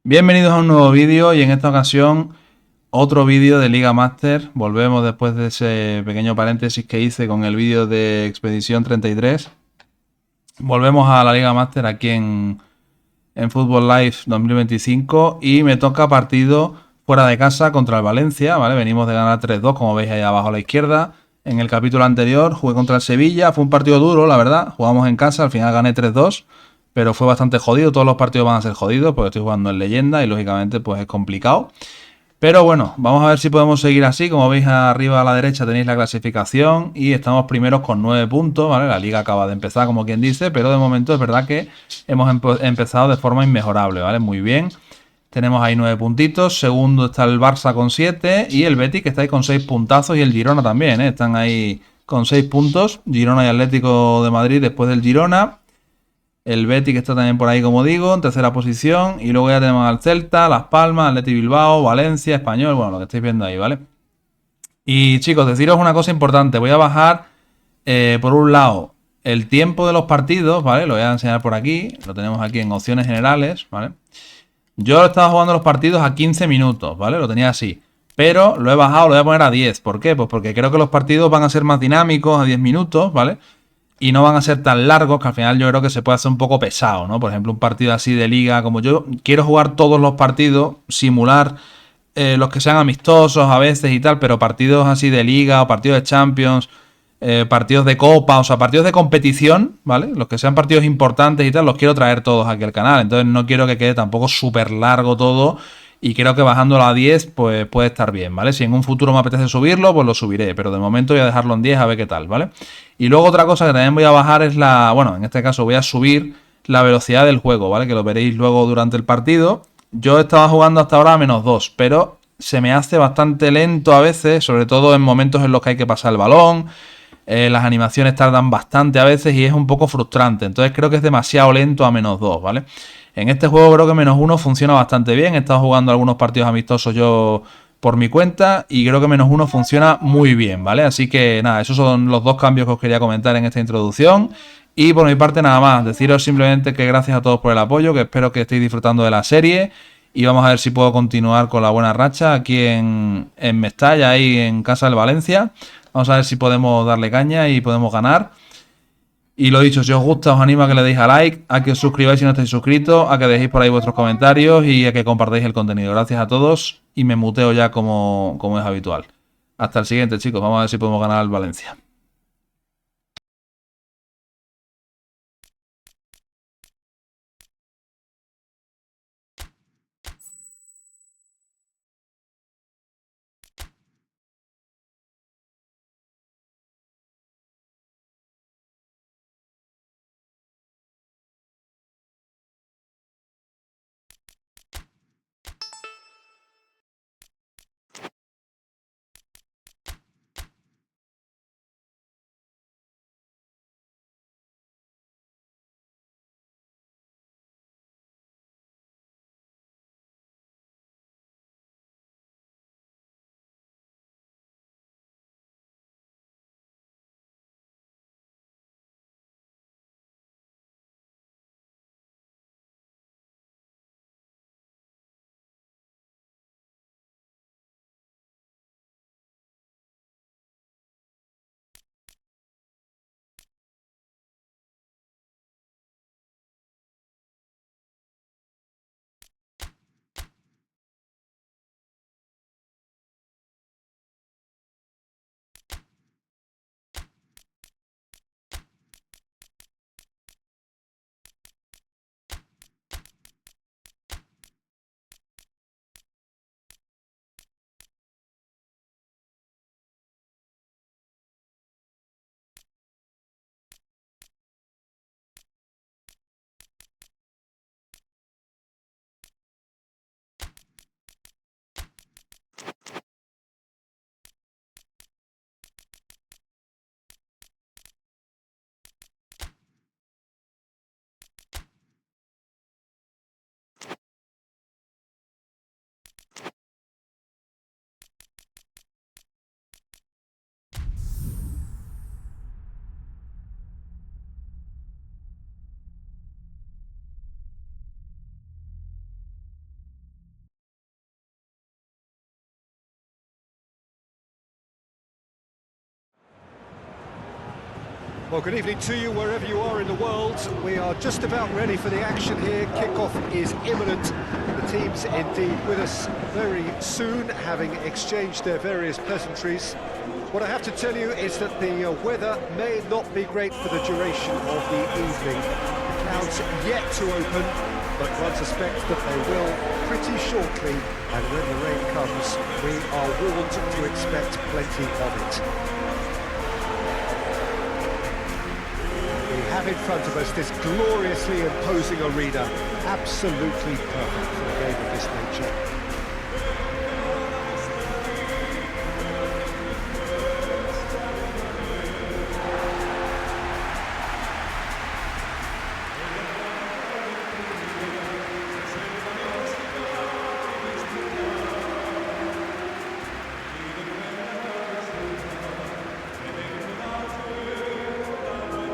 Bienvenidos a un nuevo vídeo y en esta ocasión otro vídeo de Liga Master. Volvemos después de ese pequeño paréntesis que hice con el vídeo de Expedición 33. Volvemos a la Liga Master aquí en Football Live 2025 y me toca partido fuera de casa contra el Valencia, ¿vale? Venimos de ganar 3-2, como veis ahí abajo a la izquierda. En el capítulo anterior jugué contra el Sevilla, fue un partido duro, la verdad. Jugamos en casa, al final gané 3-2, pero fue bastante jodido. Todos los partidos van a ser jodidos porque estoy jugando en leyenda y lógicamente pues es complicado. Pero bueno, vamos a ver si podemos seguir así. Como veis arriba a la derecha tenéis la clasificación y estamos primeros con 9 puntos, ¿vale? La liga acaba de empezar, como quien dice, pero de momento es verdad que hemos empezado de forma inmejorable, ¿vale? Muy bien. Tenemos ahí 9 puntitos. Segundo está el Barça con 7 y el Betis que está ahí con 6 puntazos y el Girona también, ¿eh? Están ahí con 6 puntos. Girona y Atlético de Madrid después del Girona. El Betis que está también por ahí, como digo, en tercera posición. Y luego ya tenemos al Celta, Las Palmas, Atleti Bilbao, Valencia, Español. Bueno, lo que estáis viendo ahí, ¿vale? Y chicos, deciros una cosa importante. Voy a bajar, por un lado, el tiempo de los partidos, ¿vale? Lo voy a enseñar por aquí. Lo tenemos aquí en opciones generales, ¿vale? Yo estaba jugando los partidos a 15 minutos, ¿vale? Lo tenía así. Pero lo he bajado, lo voy a poner a 10. ¿Por qué? Pues porque creo que los partidos van a ser más dinámicos a 10 minutos, ¿vale? Y no van a ser tan largos que al final yo creo que se puede hacer un poco pesado, ¿no? Por ejemplo, un partido así de liga, como yo quiero jugar todos los partidos, simular los que sean amistosos a veces y tal, pero partidos así de liga o partidos de Champions, partidos de Copa, o sea, partidos de competición, ¿vale? Los que sean partidos importantes y tal, los quiero traer todos aquí al canal. Entonces no quiero que quede tampoco súper largo todo. Y creo que bajándolo a 10 pues puede estar bien, ¿vale? Si en un futuro me apetece subirlo, pues lo subiré. Pero de momento voy a dejarlo en 10 a ver qué tal, ¿vale? Y luego otra cosa que también voy a bajar es la... Bueno, en este caso voy a subir la velocidad del juego, ¿vale? Que lo veréis luego durante el partido. Yo estaba jugando hasta ahora a -2, pero se me hace bastante lento a veces, sobre todo en momentos en los que hay que pasar el balón. Las animaciones tardan bastante a veces y es un poco frustrante. Entonces creo que es demasiado lento a -2, ¿vale? En este juego creo que -1 funciona bastante bien. He estado jugando algunos partidos amistosos yo por mi cuenta y creo que -1 funciona muy bien, ¿vale? Así que nada, esos son los dos cambios que os quería comentar en esta introducción. Y por mi parte nada más, deciros simplemente que gracias a todos por el apoyo, que espero que estéis disfrutando de la serie y vamos a ver si puedo continuar con la buena racha aquí en Mestalla, ahí en casa del Valencia. Vamos a ver si podemos darle caña y podemos ganar. Y lo dicho, si os gusta, os animo a que le deis a like, a que os suscribáis si no estáis suscritos, a que dejéis por ahí vuestros comentarios y a que compartáis el contenido. Gracias a todos y me muteo ya como es habitual. Hasta el siguiente, chicos. Vamos a ver si podemos ganar al Valencia. Well, good evening to you wherever you are in the world. We are just about ready for the action here. Kickoff is imminent. The team's indeed with us very soon, having exchanged their various pleasantries. What I have to tell you is that the weather may not be great for the duration of the evening. The clouds yet to open, but one suspects that they will pretty shortly. And when the rain comes, we are warned to expect plenty of it. We have in front of us this gloriously imposing arena, absolutely perfect for a game of this nature.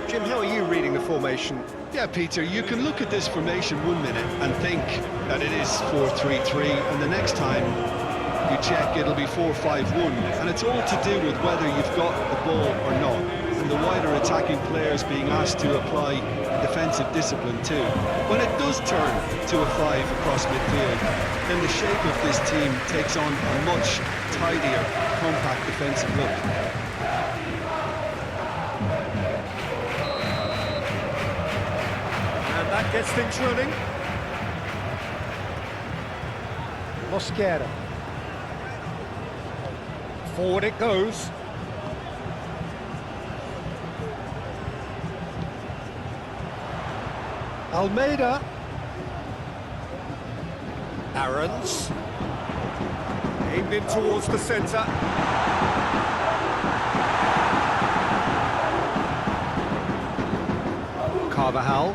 Jim, how are you reading the formation? Yeah, Peter, you can look at this formation 1 minute and think that it is 4-3-3, and the next time you check it'll be 4-5-1, and it's all to do with whether you've got the ball or not, and the wider attacking players being asked to apply defensive discipline too. When it does turn to a 5 across midfield, then the shape of this team takes on a much tidier, compact defensive look. That gets things running. Mosquera. Forward it goes. Almeida. Aarons. Aimed in towards the centre. Carvajal.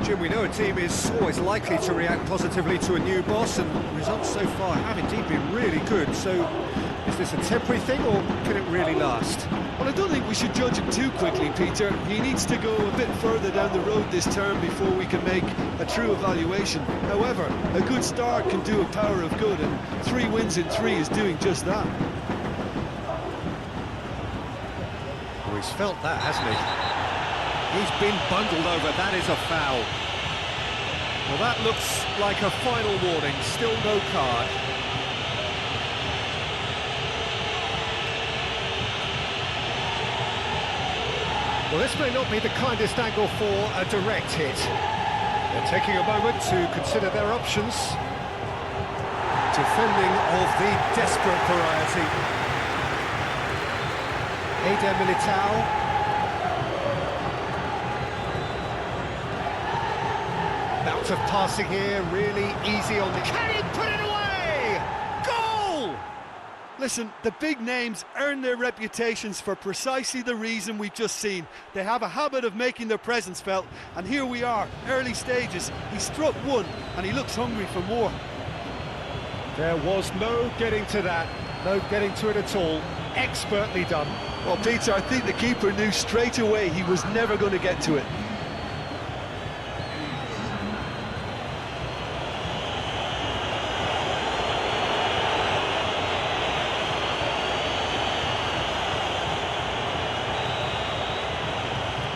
Jim, we know a team is always likely to react positively to a new boss, and results so far have indeed been really good. So, is this a temporary thing, or can it really last? Well, I don't think we should judge him too quickly, Peter. He needs to go a bit further down the road this term before we can make a true evaluation. However, a good start can do a power of good, and 3 wins in 3 is doing just that. Well, he's felt that, hasn't he? He's been bundled over, that is a foul. Well, that looks like a final warning, still no card. Well, this may not be the kindest angle for a direct hit. They're taking a moment to consider their options. Defending of the desperate variety. Eder Militao. Bout of passing here, really easy on the... Can he put it away? Goal! Listen, the big names earn their reputations for precisely the reason we've just seen. They have a habit of making their presence felt, and here we are, early stages. He struck one, and he looks hungry for more. There was no getting to that, no getting to it at all. Expertly done. Well, Peter, I think the keeper knew straight away he was never going to get to it.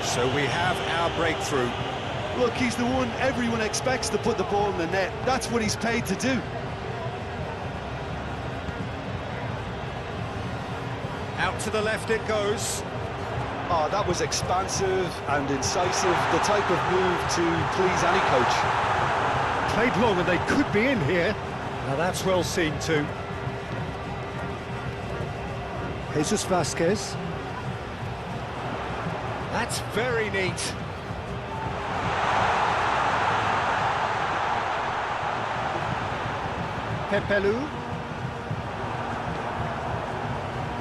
So we have our breakthrough. Look, he's the one everyone expects to put the ball in the net. That's what he's paid to do. Out to the left it goes. Oh, that was expansive and incisive, the type of move to please any coach. Played long and they could be in here. Now that's well seen too. Jesus Vasquez. That's very neat. Pepelu.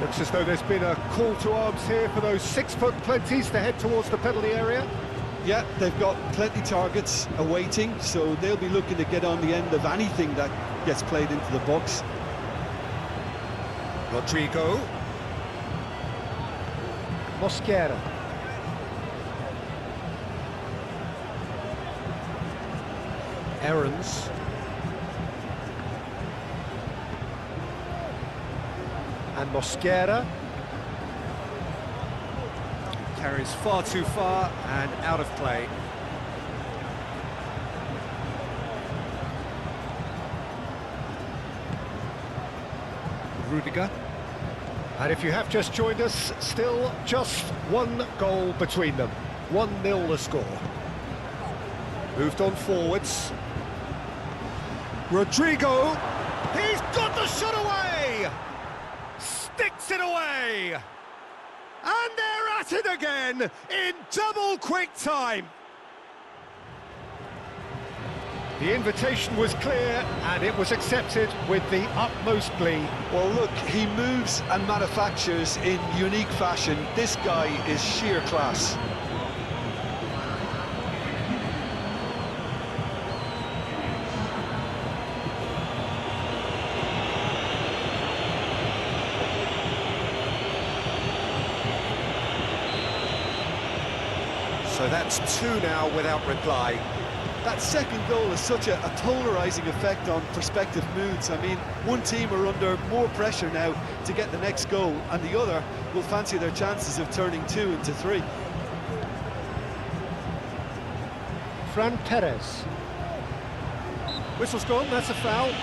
Looks as though there's been a call to arms here for those 6-foot plenties to head towards the penalty area. Yeah, they've got plenty targets awaiting, so they'll be looking to get on the end of anything that gets played into the box. Rodrigo. Mosquera. Aarons. And Mosquera. carries far too far and out of play. Rudiger. And if you have just joined us, still just one goal between them. 1-0 the score. Moved on forwards. Rodrigo. He's got the shot away! Sticks it away! And they're at it again in double quick time. The invitation was clear and it was accepted with the utmost glee. Well, look, he moves and manufactures in unique fashion. This guy is sheer class. So that's 2 now without reply. That second goal has such a polarising effect on prospective moods. I mean, one team are under more pressure now to get the next goal, and the other will fancy their chances of turning 2 into 3. Fran Perez. Whistle's gone, that's a foul.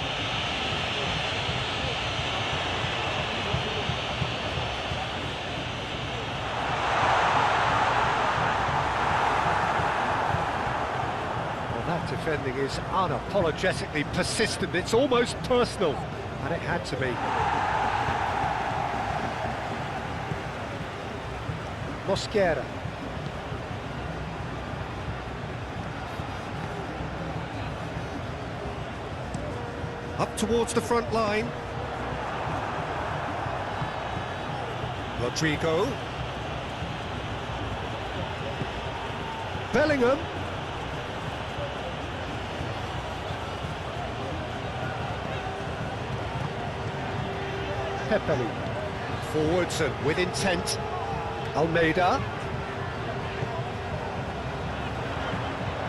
That defending is unapologetically persistent, it's almost personal, and it had to be. Mosquera. Up towards the front line. Rodrigo. Bellingham. Pepeli. Forwards and with intent. Almeida.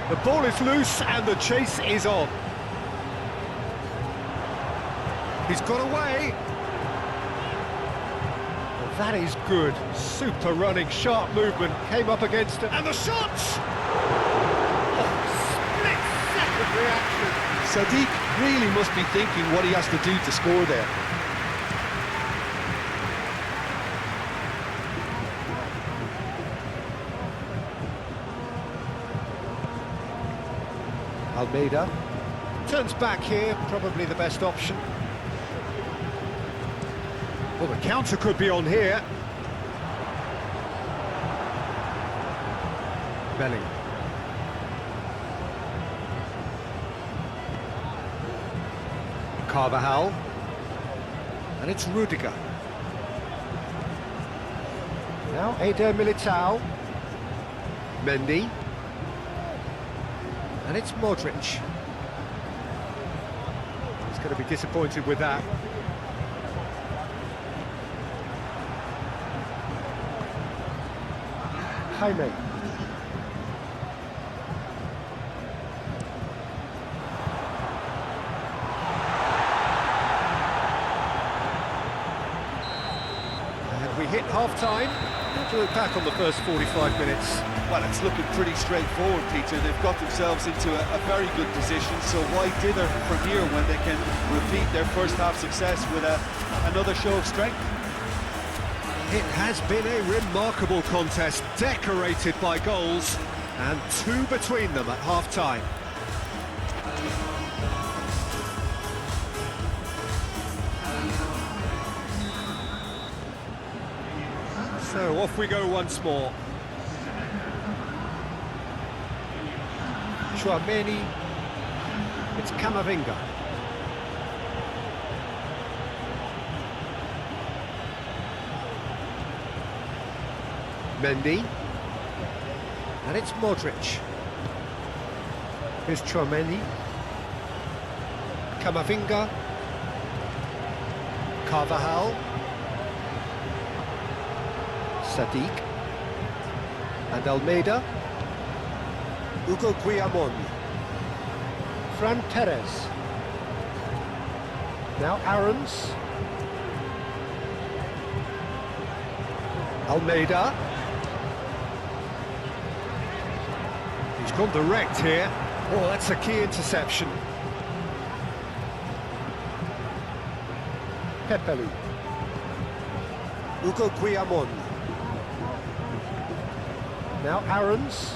The ball is loose and the chase is on. He's got away. Well, that is good. Super running, sharp movement. Came up against it. And the shot! Oh, split-second reaction. Sadiq really must be thinking what he has to do to score there. Almeida turns back here, probably the best option. Well, the counter could be on here. Bellingham. Carvajal. And it's Rudiger. Now Eder Militao. Mendy. And it's Modric. He's going to be disappointed with that. Jaime. And we hit half-time. How to look back on the first 45 minutes? Well, it's looking pretty straightforward, Peter. They've got themselves into a very good position, so why dither from here when they can repeat their first half success with another show of strength? It has been a remarkable contest, decorated by goals, and 2 between them at half-time. So off we go once more. Tchouaméni, it's Camavinga. Mendy, and it's Modric. Here's Tchouaméni. Camavinga. Carvajal. Sadiq. And Almeida. Hugo Guillamon. Fran Perez. Now Aarons. Almeida. He's gone direct here. Oh, that's a key interception. Pepelu. Hugo Guillamon. Now Aarons.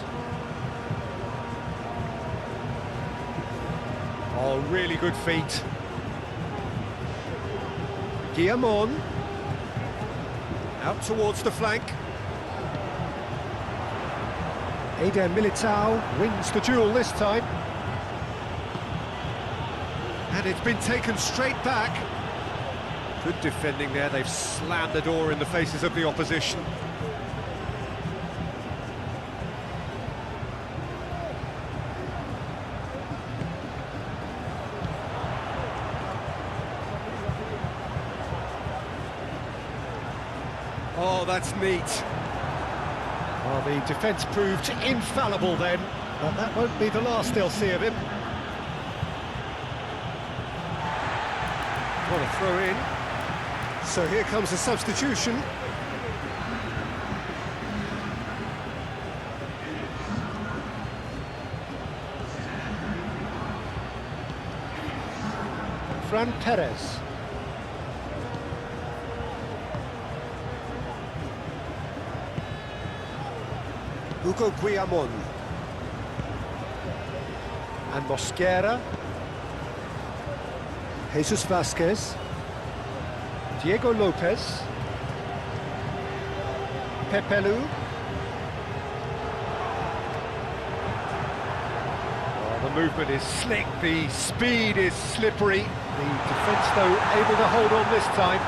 Oh, really good feet. Guillamon. Out towards the flank. Eder Militao wins the duel this time. And it's been taken straight back. Good defending there, they've slammed the door in the faces of the opposition. Oh, that's neat. Well, the defence proved infallible then, but that won't be the last they'll see of him. What a throw in. So here comes a substitution. Fran Perez. Hugo Guillamon. And Mosquera. Jesus Vasquez. Diego Lopez. Pepelu. Oh, the movement is slick, the speed is slippery. The defence, though, able to hold on this time.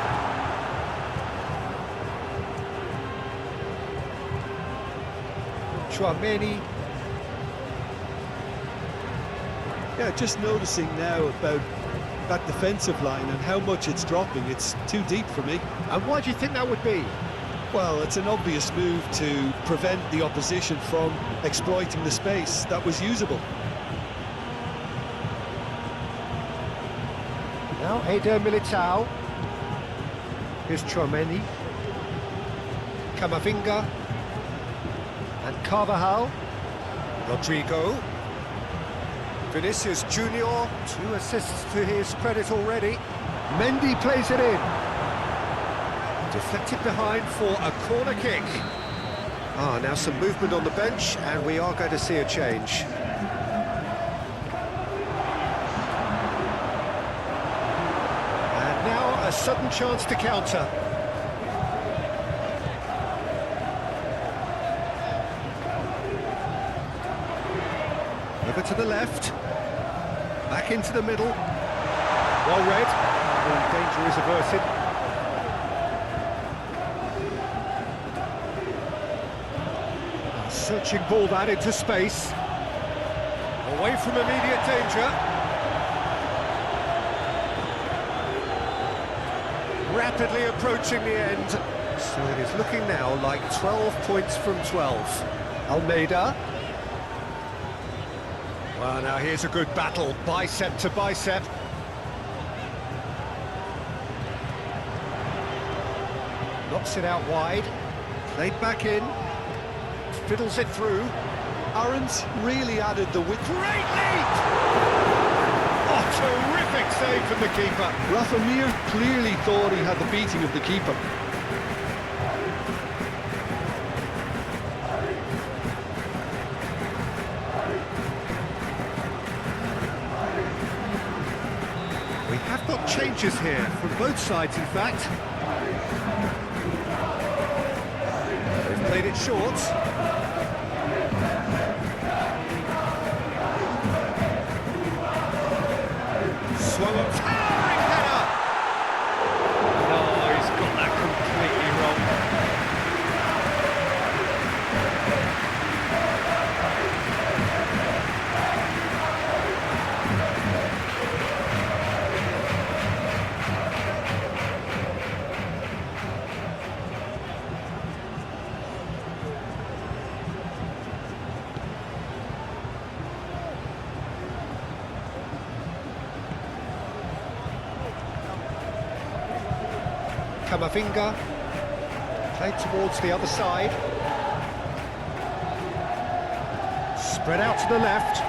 Chouameni. Yeah, just noticing now about that defensive line and how much it's dropping. It's too deep for me. And why do you think that would be? Well, it's an obvious move to prevent the opposition from exploiting the space that was usable. Now Eder Militao. Here's Chouameni. Camavinga. And Carvajal. Rodrigo. Vinicius Junior, 2 assists to his credit already. Mendy plays it in. Deflected behind for a corner kick. Now some movement on the bench, and we are going to see a change. And now a sudden chance to counter. Over to the left, back into the middle, well read, and danger is averted. A searching ball that into space, away from immediate danger. Rapidly approaching the end, so it is looking now like 12 points from 12. Almeida. Well, now here's a good battle, bicep to bicep. Knocks it out wide, played back in, fiddles it through. Aarons really added the width. Great leap! Oh, terrific save from the keeper. Rafa Mir clearly thought he had the beating of the keeper. We have got changes here from both sides, in fact. They've played it short. Swung on, towering header! No, he's got that completely wrong. Camavinga, played towards the other side. Spread out to the left.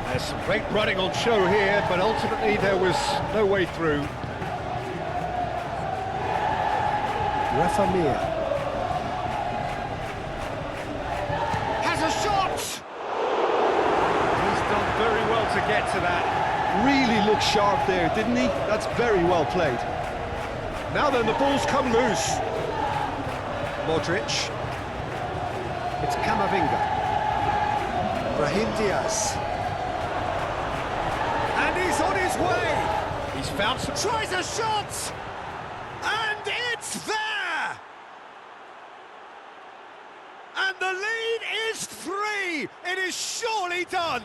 There's some great running on show here, but ultimately there was no way through. Rafa Mir has a shot! He's done very well to get to that. Really looked sharp there, didn't he? That's very well played. Now then, the ball's come loose. Modric. It's Camavinga. Brahim Diaz. And he's on his way. He's found some... Tries a shot! And it's there! And the lead is 3! It is surely done!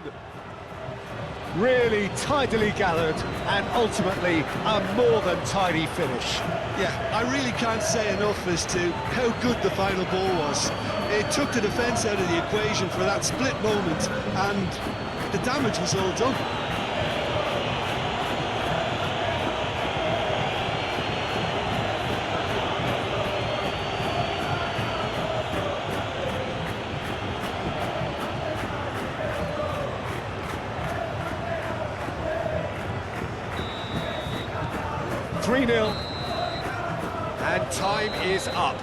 Really tidily gathered, and ultimately a more than tidy finish. Yeah, I really can't say enough as to how good the final ball was. It took the defence out of the equation for that split moment, and the damage was all done. And time is up.